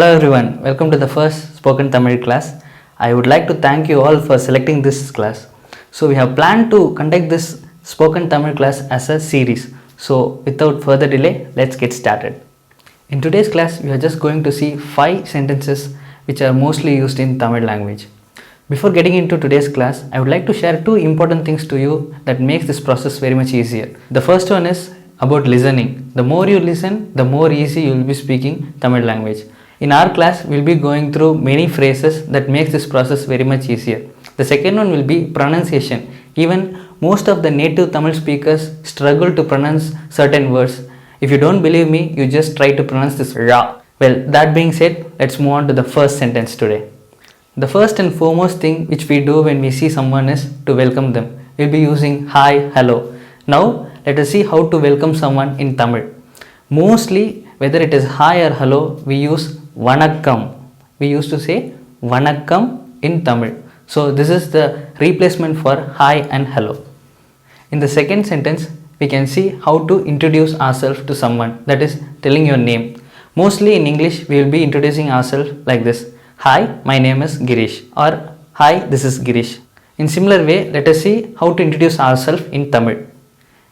Hello everyone, welcome to the first spoken Tamil class. I would like to thank you all for selecting this class. So we have planned to conduct this spoken Tamil class as a series. So without further delay, let's get started. In today's class, we are just going to see 5 sentences which are mostly used in Tamil language. Before getting into today's class, I would like to share 2 important things to you that makes this process very much easier. The first one is about listening. The more you listen, the more easy you will be speaking Tamil language. In our class, we will be going through many phrases that makes this process very much easier. The second one will be pronunciation. Even most of the native Tamil speakers struggle to pronounce certain words. If you don't believe me, you just try to pronounce this ra. Well, that being said, let's move on to the first sentence today. The first and foremost thing which we do when we see someone is to welcome them. We'll be using hi, hello. Now, let us see how to welcome someone in Tamil. Mostly, whether it is hi or hello, we use Vanakkam. We used to say Vanakkam in Tamil. So this is the replacement for hi and hello. In the second sentence, we can see how to introduce ourselves to someone, that is telling your name. Mostly in English, we will be introducing ourselves like this. Hi, my name is Girish, or hi, this is Girish. In similar way, let us see how to introduce ourselves in Tamil.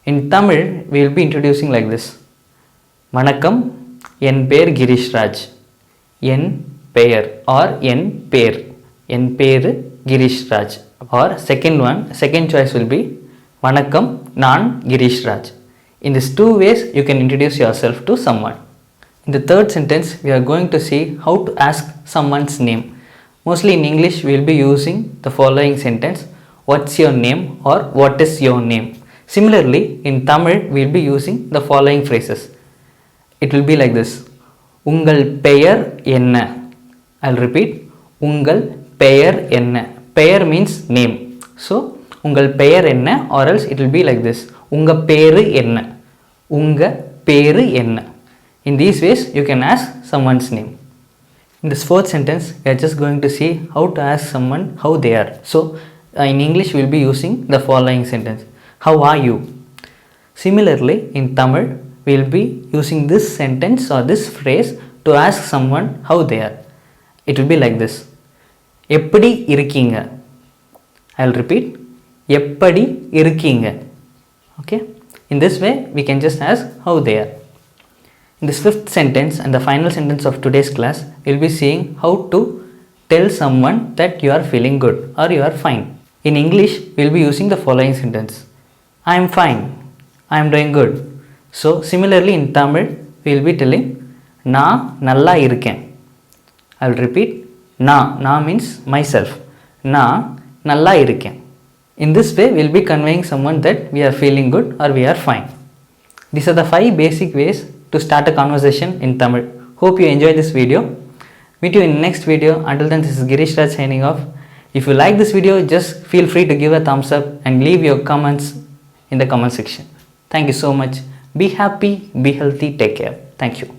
In Tamil, we will be introducing like this. Vanakkam, en per Girishraj. En peiyar or en per. En per Girishraj. Or second choice will be Vanakkam, Naan Girishraj. In these 2 ways, you can introduce yourself to someone. In the third sentence, we are going to see how to ask someone's name. Mostly in English, we will be using the following sentence. What's your name or what is your name? Similarly, in Tamil, we will be using the following phrases. It will be like this. Ungal peiyar enna. I'll repeat. Ungal peiyar enna. Peiyar means name. So, ungal peiyar enna, or else it will be like this. Unga peru enna. Unga peru enna. In these ways, you can ask someone's name. In this fourth sentence, we are just going to see how to ask someone how they are. So, in English, we will be using the following sentence. How are you? Similarly, in Tamil, we will be using this sentence or this phrase to ask someone how they are. It will be like this. Eppadi irukeenga. I will repeat. Eppadi irukeenga. Okay. In this way, we can just ask how they are. In this fifth sentence and the final sentence of today's class, we will be seeing how to tell someone that you are feeling good or you are fine. In English, we will be using the following sentence. I am fine. I am doing good. So, similarly in Tamil, we will be telling Na nalla irukein. I will repeat. Na means myself. Na nalla irukein. In this way, we will be conveying someone that we are feeling good or we are fine. These are the 5 basic ways to start a conversation in Tamil. Hope you enjoy this video. Meet you in the next video. Until then, this is Girishraj signing off. If you like this video, just feel free to give a thumbs up and leave your comments in the comment section. Thank you so much. Be happy, be healthy, take care. Thank you.